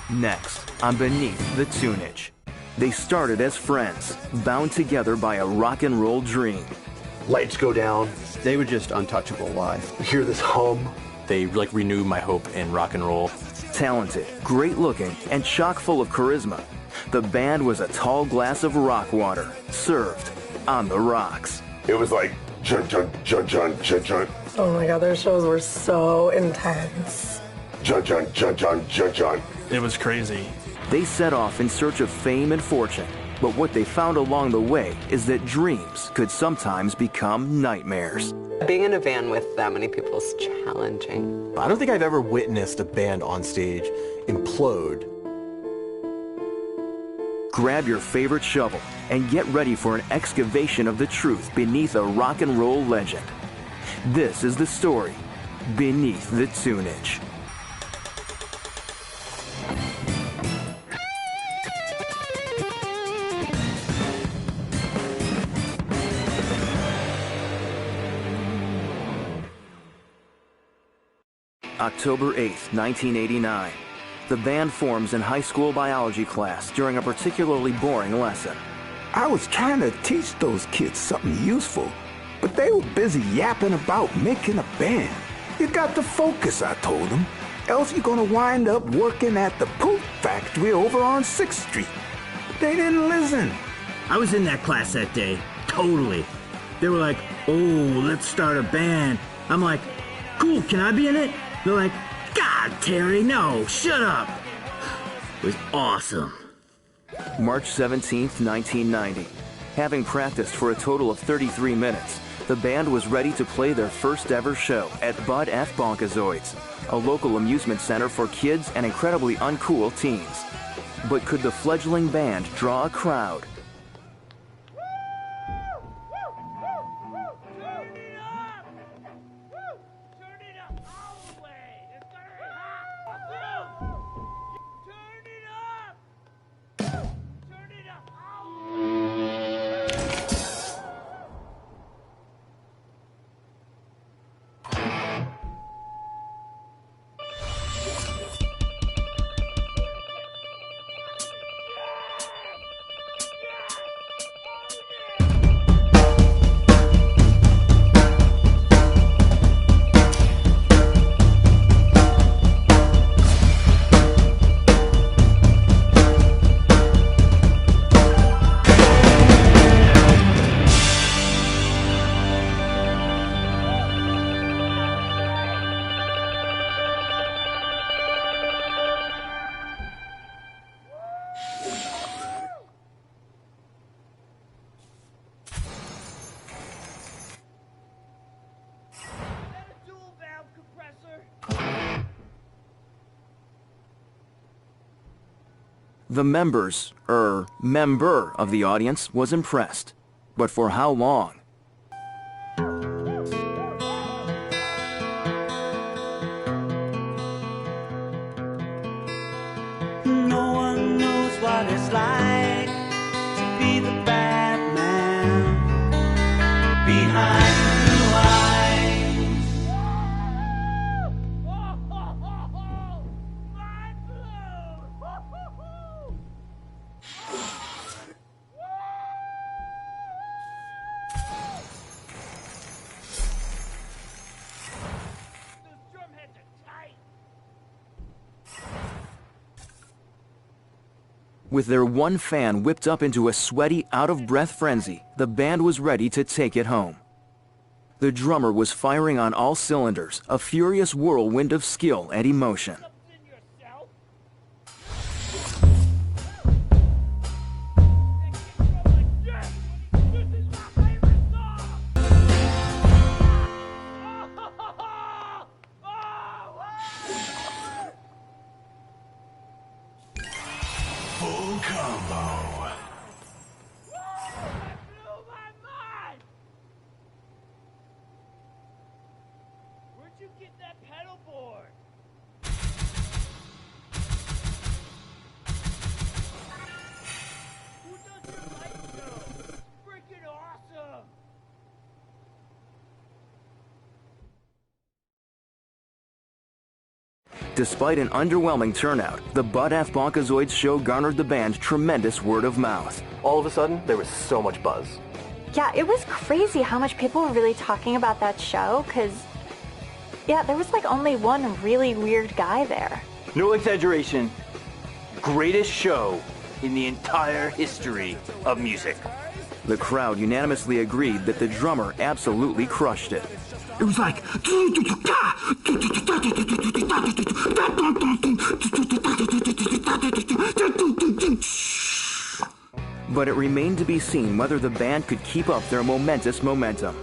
Next, on Beneath the Tunage. They started as friends, bound together by a rock and roll dream. Lights go down. They were just untouchable live. You hear this hum. They renewed my hope in rock and roll. Talented, great looking, and chock full of charisma, the band was a tall glass of rock water, served on the rocks. It was like, jun, jun, jun, jun, jun, jun. Oh my God, their shows were so intense. Jun, jun, jun, jun, jun, jun. It was crazy. They set off in search of fame and fortune, but what they found along the way is that dreams could sometimes become nightmares. Being in a van with that many people is challenging. I don't think I've ever witnessed a band on stage implode. Grab your favorite shovel and get ready for an excavation of the truth beneath a rock and roll legend. This is the story Beneath the Tunage. October 8th, 1989. The band forms in high school biology class during a particularly boring lesson. I was trying to teach those kids something useful, but they were busy yapping about making a band. You got to focus, I told them, else you're gonna wind up working at the poop factory over on 6th Street. But they didn't listen. I was in that class that day, totally. They were like, oh, let's start a band. I'm like, cool, can I be in it? They're like, God, Terry, no, shut up. It was awesome. March 17th, 1990. Having practiced for a total of 33 minutes, the band was ready to play their first ever show at Bud F. Bonkazoids, a local amusement center for kids and incredibly uncool teens. But could the fledgling band draw a crowd? The member of the audience was impressed. But for how long? No one knows what it's like to be the bad man behind blue eyes. With their one fan whipped up into a sweaty, out-of-breath frenzy, the band was ready to take it home. The drummer was firing on all cylinders, a furious whirlwind of skill and emotion. Full combo. Where'd you get that pedal board? Who does your light show? It's freaking awesome! Despite an underwhelming turnout, the Bud F. Bonkazoids show garnered the band tremendous word of mouth. All of a sudden, there was so much buzz. Yeah, it was crazy how much people were really talking about that show, because, yeah, there was like only one really weird guy there. No exaggeration. Greatest show in the entire history of music. The crowd unanimously agreed that the drummer absolutely crushed it. It was like... But it remained to be seen whether the band could keep up their momentous momentum.